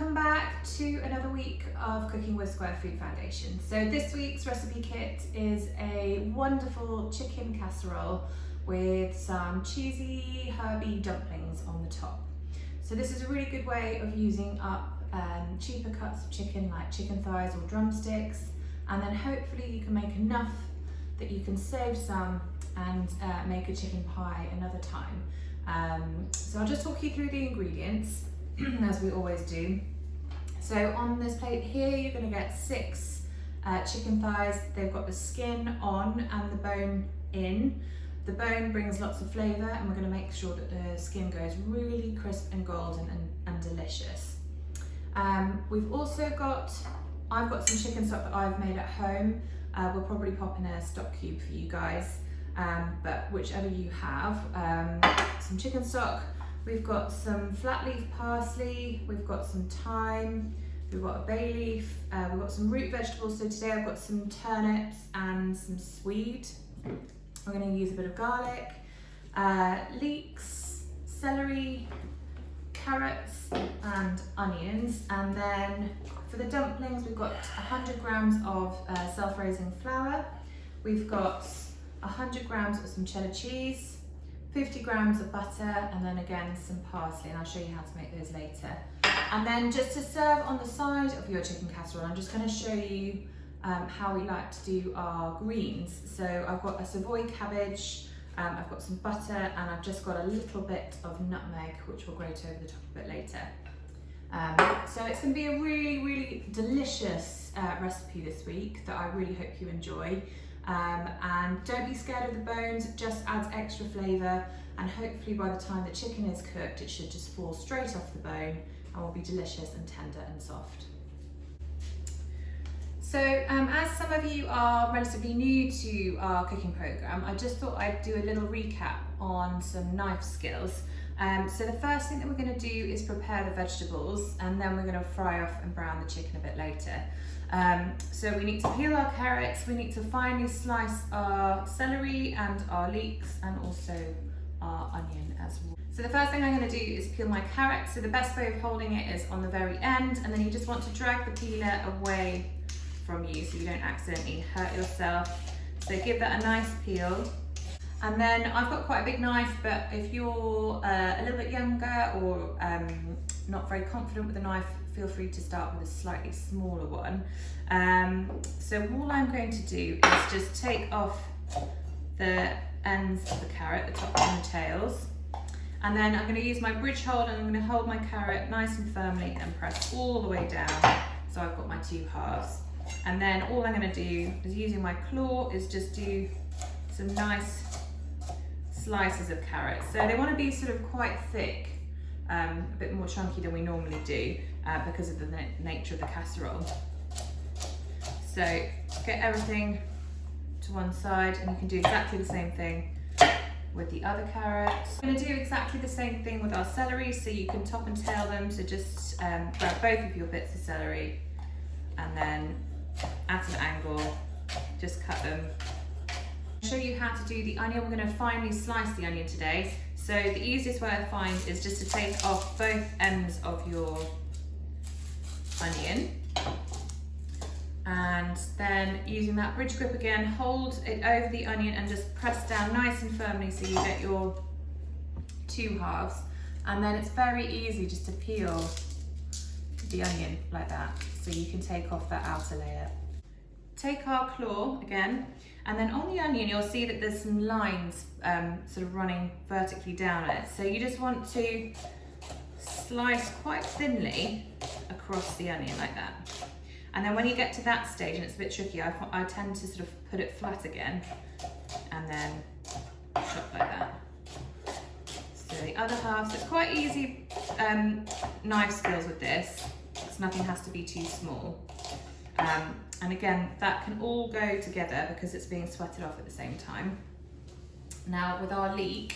welcome back to another week of Cooking with Square Food Foundation. So this week's recipe kit is a wonderful chicken casserole with some cheesy herby dumplings on the top. So this is a really good way of using up cheaper cuts of chicken like chicken thighs or drumsticks, and then hopefully you can make enough that you can save some and make a chicken pie another time. So I'll just talk you through the ingredients as we always do. So on this plate here you're going to get 6 chicken thighs. They've got the skin on and the bone in. The bone brings lots of flavour, and we're going to make sure that the skin goes really crisp and golden and delicious. We've also I've got some chicken stock that I've made at home. We'll probably pop in a stock cube for you guys, but whichever you have. Some chicken stock. We've got some flat leaf parsley, we've got some thyme, we've got a bay leaf, we've got some root vegetables. So today I've got some turnips and some swede. We're going to use a bit of garlic, leeks, celery, carrots and onions. And then for the dumplings we've got 100 grams of self-raising flour, we've got 100 grams of some cheddar cheese, 50 grams of butter, and then again some parsley, and I'll show you how to make those later. And then just to serve on the side of your chicken casserole, I'm just going to show you how we like to do our greens. So I've got a Savoy cabbage, I've got some butter, and I've just got a little bit of nutmeg which will grate over the top a bit later. So it's going to be a really delicious recipe this week that I really hope you enjoy. And don't be scared of the bones, it just adds extra flavour, and hopefully by the time the chicken is cooked it should just fall straight off the bone and will be delicious and tender and soft. So as some of you are relatively new to our cooking programme, I just thought I'd do a little recap on some knife skills. So the first thing that we're going to do is prepare the vegetables, and then we're going to fry off and brown the chicken a bit later. So we need to peel our carrots, we need to finely slice our celery and our leeks, and also our onion as well. So the first thing I'm going to do is peel my carrots. So the best way of holding it is on the very end, and then you just want to drag the peeler away from you so you don't accidentally hurt yourself. So give that a nice peel. And then I've got quite a big knife, but if you're a little bit younger or not very confident with a knife, feel free to start with a slightly smaller one. So all I'm going to do is just take off the ends of the carrot, the top and the tails, and then I'm going to use my bridge hold, and I'm going to hold my carrot nice and firmly and press all the way down so I've got my 2 halves. And then all I'm going to do is, using my claw, is just do some nice slices of carrots. So they want to be sort of quite thick, a bit more chunky than we normally do because of the nature of the casserole. So get everything to one side, and you can do exactly the same thing with the other carrots. We're going to do exactly the same thing with our celery, so you can top and tail them. So just grab both of your bits of celery and then at an angle just cut them. Show you how to do the onion. We're going to finely slice the onion today. So the easiest way I find is just to take off both ends of your onion, and then using that bridge grip again, hold it over the onion and just press down nice and firmly so you get your 2 halves. And then it's very easy just to peel the onion like that, so you can take off that outer layer. Take our claw again, and then on the onion you'll see that there's some lines sort of running vertically down it. So you just want to slice quite thinly across the onion like that. And then when you get to that stage, and it's a bit tricky, I tend to sort of put it flat again and then chop like that. So the other half, so it's quite easy knife skills with this, because nothing has to be too small. And again, that can all go together because it's being sweated off at the same time. Now with our leek,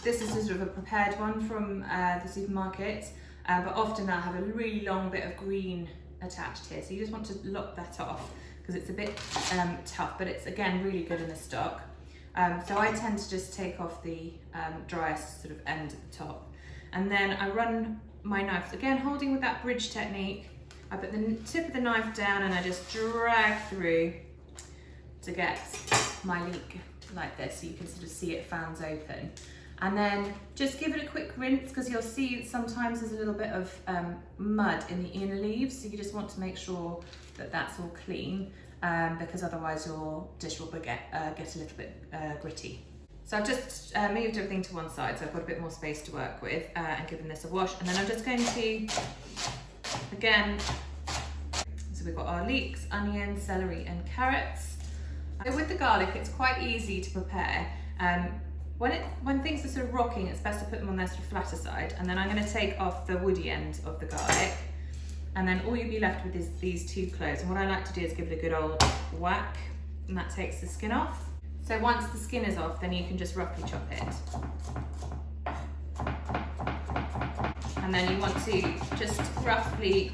this is sort of a prepared one from the supermarket, but often they'll have a really long bit of green attached here. So you just want to lop that off because it's a bit tough, but it's again really good in the stock. So I tend to just take off the driest sort of end at the top, and then I run my knife, again holding with that bridge technique. I put the tip of the knife down and I just drag through to get my leek like this, so you can sort of see it fans open. And then just give it a quick rinse, because you'll see sometimes there's a little bit of mud in the inner leaves, so you just want to make sure that that's all clean, because otherwise your dish will get a little bit gritty. So I've just moved everything to one side, so I've got a bit more space to work with, and given this a wash. And then I'm just going to, again, so we've got our leeks, onions, celery and carrots. So with the garlic, it's quite easy to prepare. When things are sort of rocking, it's best to put them on their sort of flatter side. And then I'm going to take off the woody end of the garlic. And then all you'll be left with is these two cloves. And what I like to do is give it a good old whack, and that takes the skin off. So once the skin is off, then you can just roughly chop it. And then you want to just roughly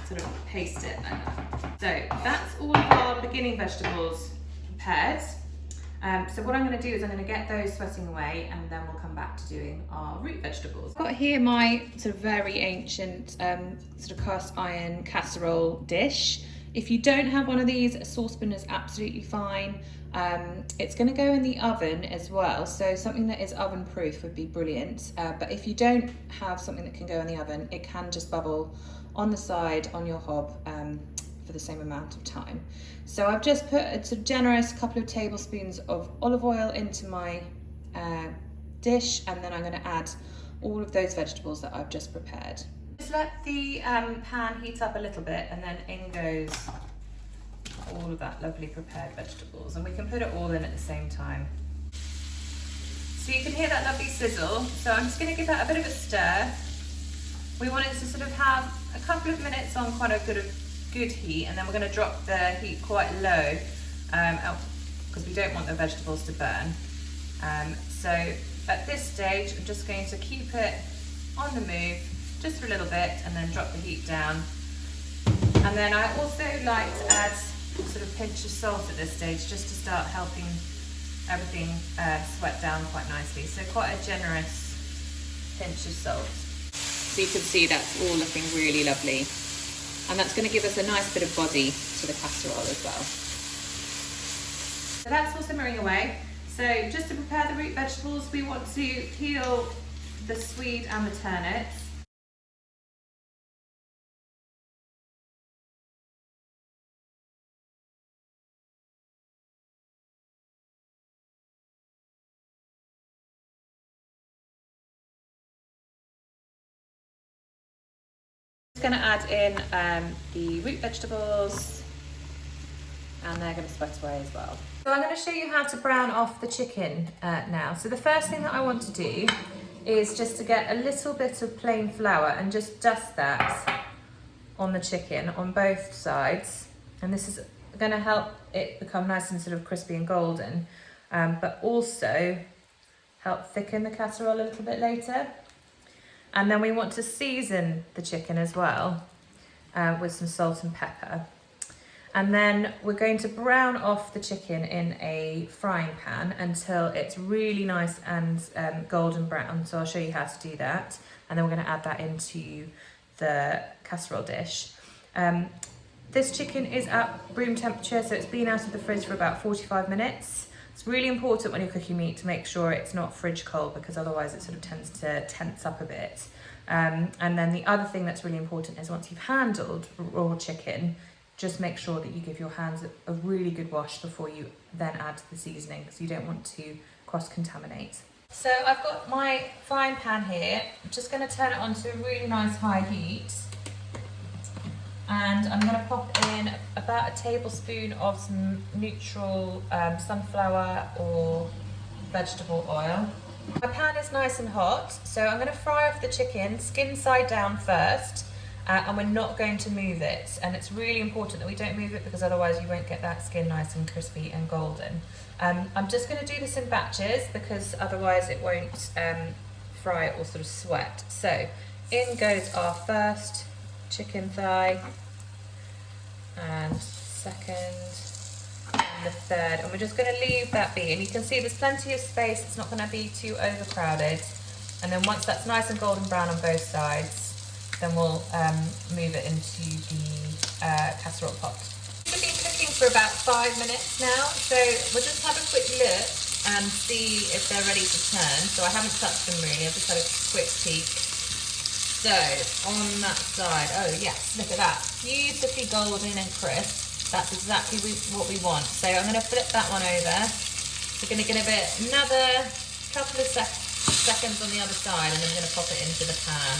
sort of paste it like that. So that's all of our beginning vegetables prepared. So what I'm going to do is I'm going to get those sweating away, and then we'll come back to doing our root vegetables. I've got here my sort of very ancient sort of cast iron casserole dish. If you don't have one of these, a saucepan is absolutely fine. It's going to go in the oven as well, so something that is oven proof would be brilliant. But if you don't have something that can go in the oven, it can just bubble on the side on your hob for the same amount of time. So I've just put a sort of generous couple of tablespoons of olive oil into my dish, and then I'm going to add all of those vegetables that I've just prepared. Just let the pan heat up a little bit, and then in goes all of that lovely prepared vegetables, and we can put it all in at the same time. So you can hear that lovely sizzle, so I'm just going to give that a bit of a stir. We want it to sort of have a couple of minutes on quite a good heat, and then we're going to drop the heat quite low because we don't want the vegetables to burn. So at this stage I'm just going to keep it on the move just for a little bit, and then drop the heat down. And then I also like to add sort of pinch of salt at this stage, just to start helping everything sweat down quite nicely. So quite a generous pinch of salt. So you can see that's all looking really lovely. And that's going to give us a nice bit of body to the casserole as well. So that's all simmering away. So just to prepare the root vegetables, we want to peel the swede and the turnips. Going to add in the root vegetables, and they're going to sweat away as well. So I'm going to show you how to brown off the chicken now. So the first thing that I want to do is just to get a little bit of plain flour and just dust that on the chicken on both sides, and this is going to help it become nice and sort of crispy and golden, but also help thicken the casserole a little bit later. And then we want to season the chicken as well with some salt and pepper. And then we're going to brown off the chicken in a frying pan until it's really nice and golden brown. So I'll show you how to do that. And then we're going to add that into the casserole dish. This chicken is at room temperature, so it's been out of the fridge for about 45 minutes. It's really important when you're cooking meat to make sure it's not fridge cold, because otherwise it sort of tends to tense up a bit. And then the other thing that's really important is once you've handled raw chicken, just make sure that you give your hands a really good wash before you then add the seasoning, because you don't want to cross-contaminate. So I've got my frying pan here. I'm just going to turn it on to a really nice high heat. And I'm going to pop in about a tablespoon of some neutral sunflower or vegetable oil. My pan is nice and hot, so I'm going to fry off the chicken skin side down first, and we're not going to move it. And it's really important that we don't move it, because otherwise you won't get that skin nice and crispy and golden. I'm just going to do this in batches, because otherwise it won't fry or sort of sweat. So in goes our first chicken thigh, and second, and the third, and we're just going to leave that be. And you can see there's plenty of space, it's not going to be too overcrowded, And then once that's nice and golden brown on both sides, then we'll move it into the casserole pot. It's been cooking for about 5 minutes now, so we'll just have a quick look and see if they're ready to turn. So I haven't touched them really, I've just had a quick peek. So on that side, oh yes, look at that, beautifully golden and crisp. That's exactly what we want. So I'm going to flip that one over. We're going to give it another couple of seconds on the other side, and then we're going to pop it into the pan.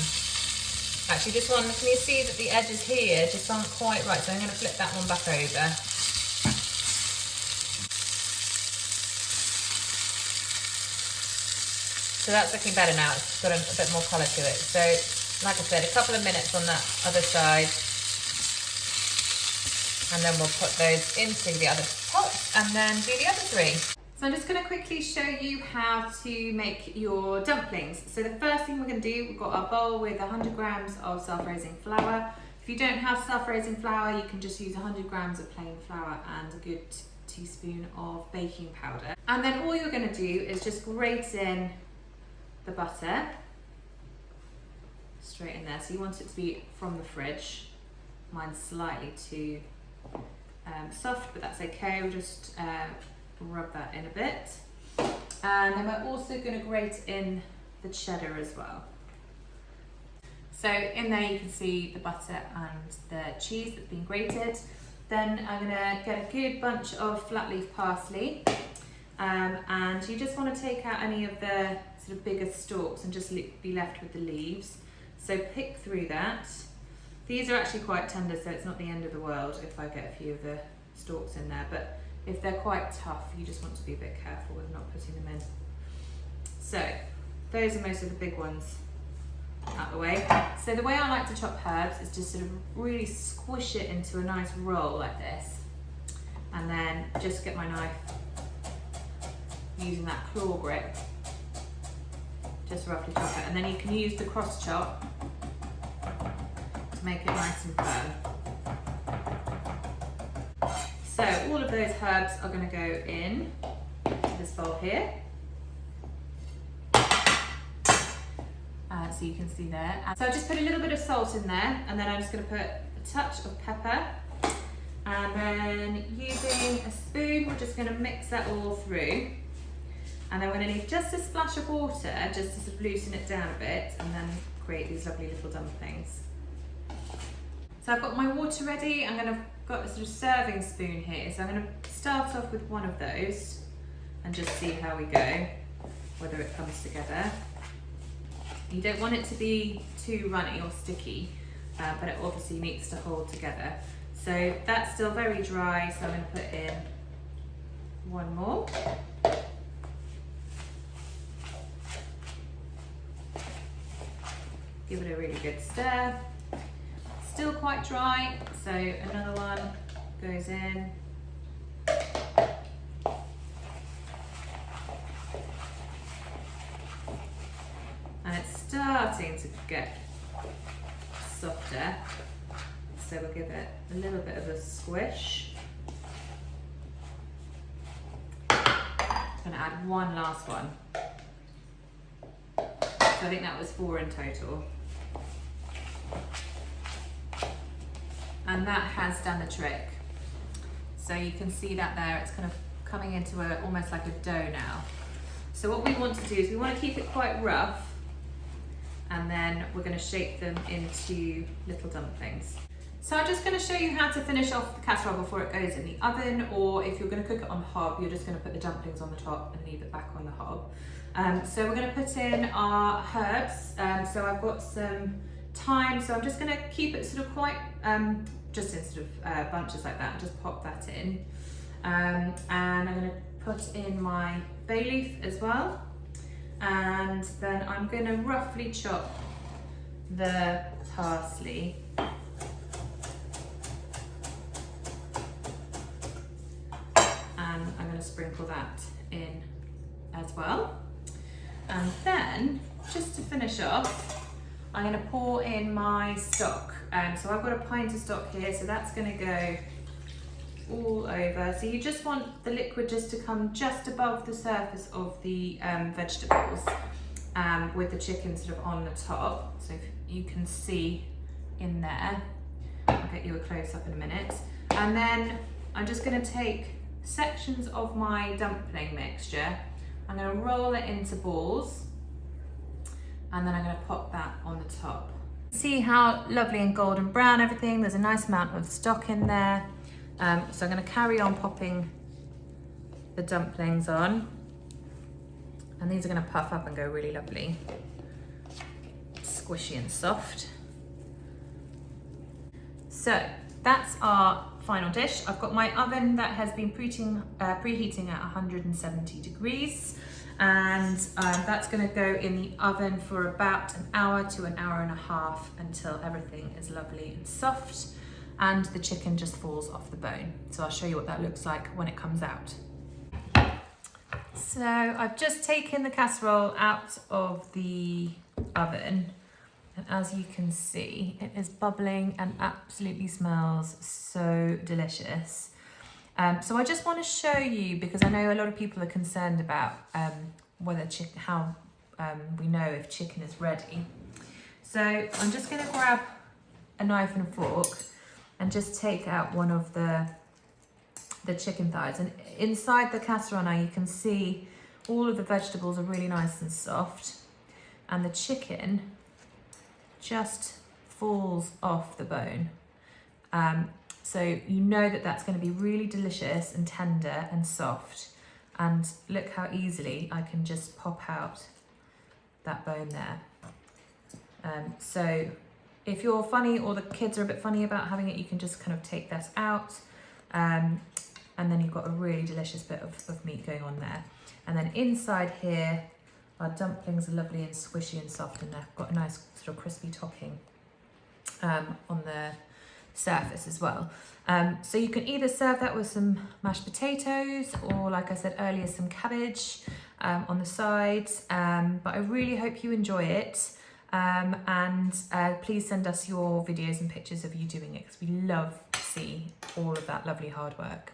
Actually, this one, can you see that the edges here just aren't quite right? So I'm going to flip that one back over. So that's looking better now. It's got a bit more colour to it. So, like I said, a couple of minutes on that other side. And then we'll put those into the other pot and then do the other 3. So I'm just going to quickly show you how to make your dumplings. So the first thing we're going to do, we've got our bowl with 100 grams of self-raising flour. If you don't have self-raising flour, you can just use 100 grams of plain flour and a good teaspoon of baking powder. And then all you're going to do is just grate in the butter straight in there. So you want it to be from the fridge. Mine's slightly too soft, but that's okay. We'll just rub that in a bit. And then we're also going to grate in the cheddar as well. So in there you can see the butter and the cheese that's been grated. Then I'm going to get a good bunch of flat leaf parsley. And you just want to take out any of the sort of bigger stalks and just be left with the leaves. So pick through that. These are actually quite tender, so it's not the end of the world if I get a few of the stalks in there, but if they're quite tough, you just want to be a bit careful with not putting them in. So those are most of the big ones out the way. So the way I like to chop herbs is just sort of really squish it into a nice roll like this, and then just get my knife using that claw grip, just roughly chop it, and then you can use the cross chop to make it nice and firm. So all of those herbs are going to go in to this bowl here. So you can see there. So I just put a little bit of salt in there, and then I'm just going to put a touch of pepper, and then using a spoon we're just going to mix that all through, and then we're going to need just a splash of water just to sort of loosen it down a bit, and then create these lovely little dumplings. So I've got my water ready. Got a sort of serving spoon here, so I'm going to start off with one of those and just see how we go, whether it comes together. You don't want it to be too runny or sticky, but it obviously needs to hold together. So that's still very dry, so I'm going to put in one more. Give it a really good stir. Still quite dry, so another one goes in. And it's starting to get softer, so we'll give it a little bit of a squish. I'm going to add one last one. So I think that was 4 in total. And that has done the trick. So you can see that there, it's kind of coming into almost like a dough now. So what we want to do is we want to keep it quite rough, and then we're going to shape them into little dumplings. So I'm just going to show you how to finish off the casserole before it goes in the oven, or if you're going to cook it on the hob, you're just going to put the dumplings on the top and leave it back on the hob. So we're going to put in our herbs. So I've got some thyme, so I'm just going to keep it sort of quite just in sort of bunches like that, and just pop that in. And I'm going to put in my bay leaf as well, and then I'm going to roughly chop the parsley. And I'm going to sprinkle that in as well. And then, just to finish off, I'm going to pour in my stock. So I've got a pint of stock here, so that's going to go all over. So you just want the liquid just to come just above the surface of the vegetables. with the chicken sort of on the top. So if you can see in there, I'll get you a close up in a minute. And then I'm just gonna take sections of my dumpling mixture. I'm gonna roll it into balls, and then I'm gonna pop that on the top. See how lovely and golden brown everything. There's a nice amount of stock in there. So I'm gonna carry on popping the dumplings on. And these are gonna puff up and go really lovely. Squishy and soft. So that's our final dish. I've got my oven that has been preheating at 170 degrees. And that's gonna go in the oven for about an hour to an hour and a half until everything is lovely and soft and the chicken just falls off the bone. So I'll show you what that looks like when it comes out. So I've just taken the casserole out of the oven, and as you can see, it is bubbling and absolutely smells so delicious. So I just want to show you, because I know a lot of people are concerned about how we know if chicken is ready. So I'm just going to grab a knife and a fork and just take out one of the chicken thighs, and inside the casserole now you can see all of the vegetables are really nice and soft, and the chicken just falls off the bone. So you know that that's going to be really delicious and tender and soft, and look how easily I can just pop out that bone there. So if you're funny or the kids are a bit funny about having it, you can just kind of take that out. And then you've got a really delicious bit of meat going on there. And then inside here, our dumplings are lovely and squishy and soft, and they've got a nice sort of crispy topping on the surface as well. So you can either serve that with some mashed potatoes, or like I said earlier, some cabbage on the sides. But I really hope you enjoy it. And please send us your videos and pictures of you doing it, because we love to see all of that lovely hard work.